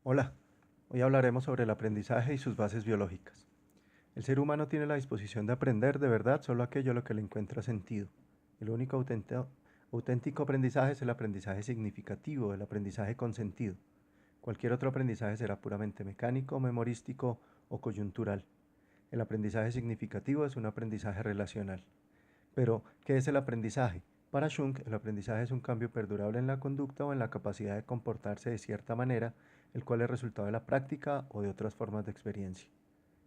Hola, hoy hablaremos sobre el aprendizaje y sus bases biológicas. El ser humano tiene la disposición de aprender de verdad solo aquello a lo que le encuentra sentido. El único auténtico aprendizaje es el aprendizaje significativo, el aprendizaje con sentido. Cualquier otro aprendizaje será puramente mecánico, memorístico o coyuntural. El aprendizaje significativo es un aprendizaje relacional. Pero, ¿qué es el aprendizaje? Para Jung, el aprendizaje es un cambio perdurable en la conducta o en la capacidad de comportarse de cierta manera, el cual es resultado de la práctica o de otras formas de experiencia.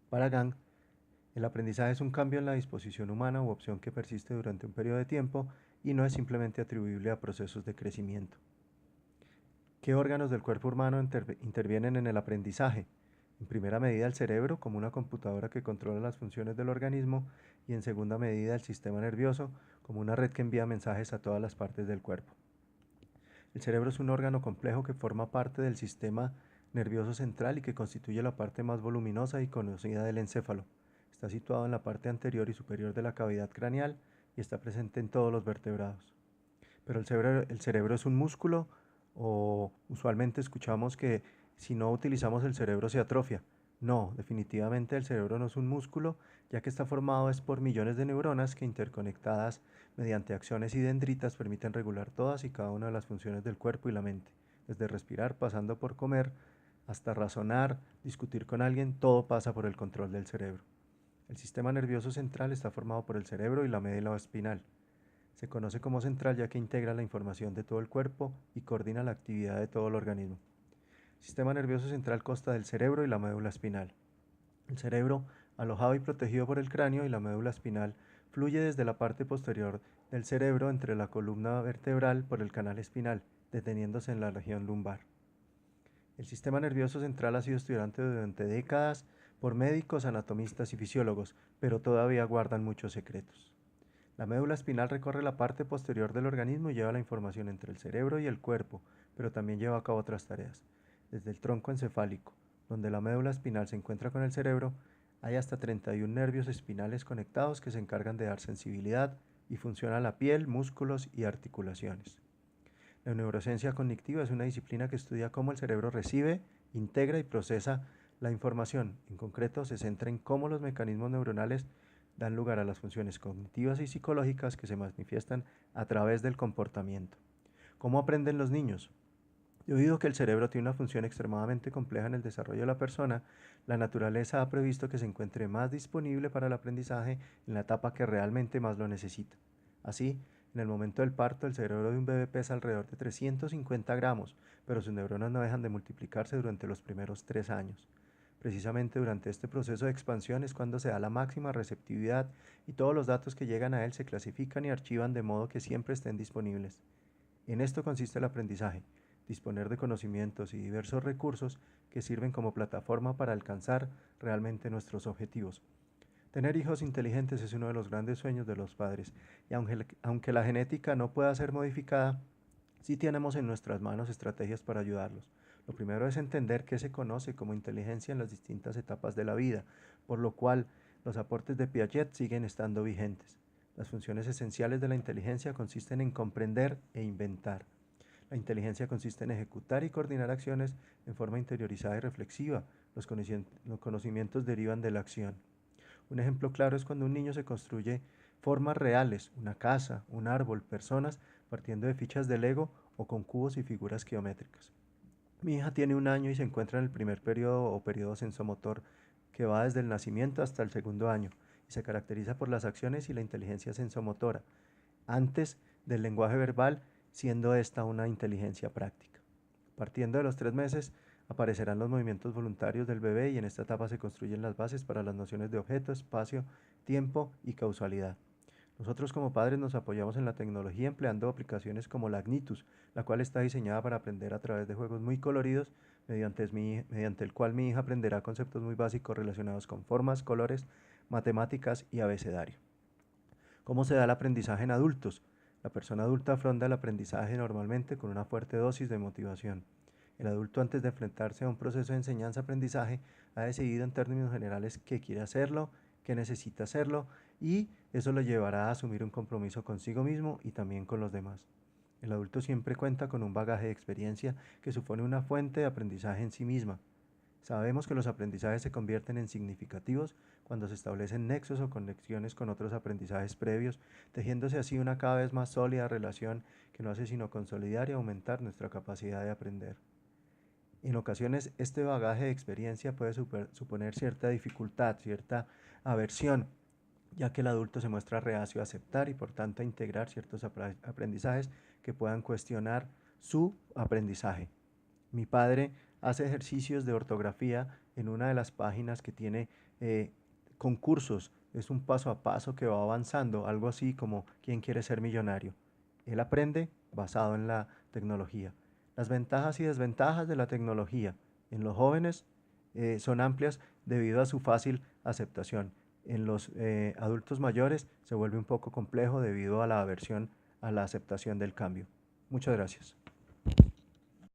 Para Gang, el aprendizaje es un cambio en la disposición humana u opción que persiste durante un periodo de tiempo y no es simplemente atribuible a procesos de crecimiento. ¿Qué órganos del cuerpo humano intervienen en el aprendizaje? En primera medida el cerebro, como una computadora que controla las funciones del organismo, y en segunda medida el sistema nervioso, como una red que envía mensajes a todas las partes del cuerpo. El cerebro es un órgano complejo que forma parte del sistema nervioso central y que constituye la parte más voluminosa y conocida del encéfalo. Está situado en la parte anterior y superior de la cavidad craneal y está presente en todos los vertebrados. Pero el cerebro es un músculo o usualmente escuchamos que si no utilizamos el cerebro se atrofia. No, definitivamente el cerebro no es un músculo, ya que está formado es por millones de neuronas que interconectadas mediante acciones y dendritas permiten regular todas y cada una de las funciones del cuerpo y la mente, desde respirar, pasando por comer, hasta razonar, discutir con alguien, todo pasa por el control del cerebro. El sistema nervioso central está formado por el cerebro y la médula espinal. Se conoce como central ya que integra la información de todo el cuerpo y coordina la actividad de todo el organismo. El sistema nervioso central consta del cerebro y la médula espinal. El cerebro, alojado y protegido por el cráneo y la médula espinal, fluye desde la parte posterior del cerebro entre la columna vertebral por el canal espinal, deteniéndose en la región lumbar. El sistema nervioso central ha sido estudiado durante décadas por médicos, anatomistas y fisiólogos, pero todavía guardan muchos secretos. La médula espinal recorre la parte posterior del organismo y lleva la información entre el cerebro y el cuerpo, pero también lleva a cabo otras tareas. Desde el tronco encefálico, donde la médula espinal se encuentra con el cerebro, hay hasta 31 nervios espinales conectados que se encargan de dar sensibilidad y función a la piel, músculos y articulaciones. La neurociencia cognitiva es una disciplina que estudia cómo el cerebro recibe, integra y procesa la información. En concreto, se centra en cómo los mecanismos neuronales dan lugar a las funciones cognitivas y psicológicas que se manifiestan a través del comportamiento. ¿Cómo aprenden los niños? Debido a que el cerebro tiene una función extremadamente compleja en el desarrollo de la persona, la naturaleza ha previsto que se encuentre más disponible para el aprendizaje en la etapa que realmente más lo necesita. Así, en el momento del parto, el cerebro de un bebé pesa alrededor de 350 gramos, pero sus neuronas no dejan de multiplicarse durante los primeros 3 años. Precisamente durante este proceso de expansión es cuando se da la máxima receptividad y todos los datos que llegan a él se clasifican y archivan de modo que siempre estén disponibles. En esto consiste el aprendizaje, disponer de conocimientos y diversos recursos que sirven como plataforma para alcanzar realmente nuestros objetivos. Tener hijos inteligentes es uno de los grandes sueños de los padres, y aunque la genética no pueda ser modificada, sí tenemos en nuestras manos estrategias para ayudarlos. Lo primero es entender qué se conoce como inteligencia en las distintas etapas de la vida, por lo cual los aportes de Piaget siguen estando vigentes. Las funciones esenciales de la inteligencia consisten en comprender e inventar. La inteligencia consiste en ejecutar y coordinar acciones en forma interiorizada y reflexiva. Los conocimientos derivan de la acción. Un ejemplo claro es cuando un niño se construye formas reales, una casa, un árbol, personas, partiendo de fichas de Lego o con cubos y figuras geométricas. Mi hija tiene 1 año y se encuentra en el primer periodo o periodo sensomotor, que va desde el nacimiento hasta el segundo año, y se caracteriza por las acciones y la inteligencia sensomotora, antes del lenguaje verbal, siendo esta una inteligencia práctica. Partiendo de los 3 meses, aparecerán los movimientos voluntarios del bebé y en esta etapa se construyen las bases para las nociones de objeto, espacio, tiempo y causalidad. Nosotros como padres nos apoyamos en la tecnología empleando aplicaciones como la Agnitus, la cual está diseñada para aprender a través de juegos muy coloridos, mediante el cual mi hija aprenderá conceptos muy básicos relacionados con formas, colores, matemáticas y abecedario. ¿Cómo se da el aprendizaje en adultos? La persona adulta afronta el aprendizaje normalmente con una fuerte dosis de motivación. El adulto, antes de enfrentarse a un proceso de enseñanza-aprendizaje, ha decidido en términos generales que quiere hacerlo, que necesita hacerlo, y eso lo llevará a asumir un compromiso consigo mismo y también con los demás. El adulto siempre cuenta con un bagaje de experiencia que supone una fuente de aprendizaje en sí misma. Sabemos que los aprendizajes se convierten en significativos cuando se establecen nexos o conexiones con otros aprendizajes previos, tejiéndose así una cada vez más sólida relación que no hace sino consolidar y aumentar nuestra capacidad de aprender. En ocasiones este bagaje de experiencia puede suponer cierta dificultad, cierta aversión, ya que el adulto se muestra reacio a aceptar y por tanto a integrar ciertos aprendizajes que puedan cuestionar su aprendizaje. Mi padre hace ejercicios de ortografía en una de las páginas que tiene concursos. Es un paso a paso que va avanzando, algo así como ¿Quién quiere ser millonario? Él aprende basado en la tecnología. Las ventajas y desventajas de la tecnología en los jóvenes son amplias debido a su fácil aceptación. En los adultos mayores se vuelve un poco complejo debido a la aversión a la aceptación del cambio. Muchas gracias.